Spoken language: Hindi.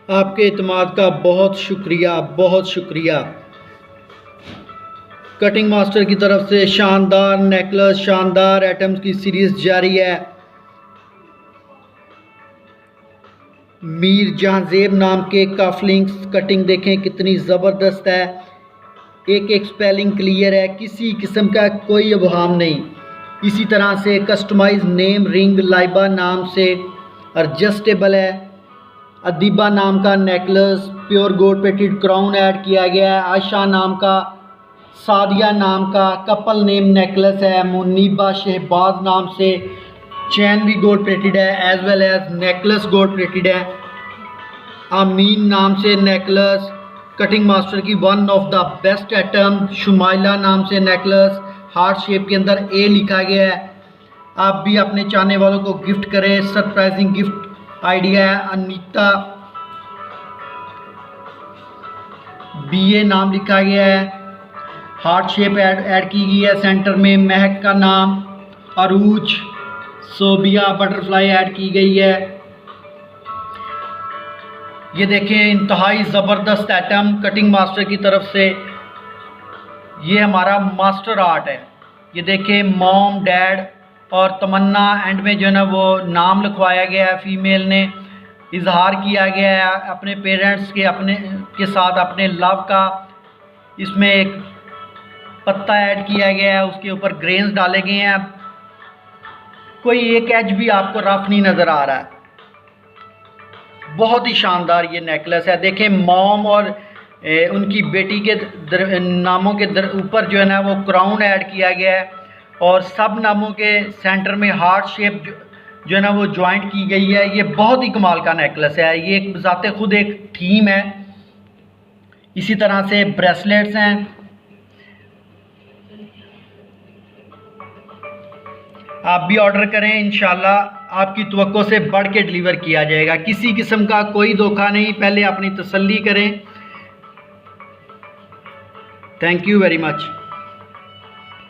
आपके इत्मीनान का बहुत शुक्रिया, बहुत शुक्रिया। कटिंग मास्टर की तरफ से शानदार नेकलेस, शानदार आइटम्स की सीरीज़ जारी है। मीर जहांजेब नाम के काफलिंग्स कटिंग देखें कितनी ज़बरदस्त है। एक एक स्पेलिंग क्लियर है, किसी किस्म का कोई अबहम नहीं। इसी तरह से कस्टमाइज नेम रिंग लाइबा नाम से एडजस्टेबल है। अदीबा नाम का necklace pure gold plated crown add किया गया है। आयशा नाम का, सादिया नाम का कपल नेम नेकलेस है। मुनीबा शहबाज नाम से चैन भी गोल्ड प्लेटेड है, as well as necklace gold plated है। आमीन नाम से नेकलेस कटिंग मास्टर की one of the best item. Shumaila नाम से नेकलेस हार्ट शेप के अंदर ए लिखा गया है। आप भी अपने चाहने वालों को गिफ्ट करें, सरप्राइजिंग गिफ्ट आइडिया है। अनीता BA नाम लिखा गया है, हार्ट शेप ऐड की गई है सेंटर में। महक का नाम, अरूज, सोबिया बटरफ्लाई ऐड की गई है। ये देखें इंतहाई ज़बरदस्त आइटम कटिंग मास्टर की तरफ से। ये हमारा मास्टर आर्ट है। ये देखें मॉम, डैड और तमन्ना एंड में जो है ना वो नाम लिखवाया गया है। फीमेल ने इजहार किया गया है अपने पेरेंट्स के साथ अपने लव का। इसमें एक पत्ता ऐड किया गया है, उसके ऊपर ग्रेन्स डाले गए हैं। कोई एक एज भी आपको रफ नहीं नज़र आ रहा है। बहुत ही शानदार ये नेकलेस है। देखें मॉम और उनकी बेटी के नामों के ऊपर जो है ना वो क्राउन ऐड किया गया है और सब नामों के सेंटर में हार्ट शेप जो है ना वो जॉइंट की गई है। ये बहुत ही कमाल का नेकलेस है। ये ज़ाते खुद एक थीम है। इसी तरह से ब्रेसलेट्स हैं। आप भी ऑर्डर करें, इंशाल्लाह आपकी तवक्को से बढ़ के डिलीवर किया जाएगा। किसी किस्म का कोई धोखा नहीं, पहले अपनी तसल्ली करें। Thank you very much.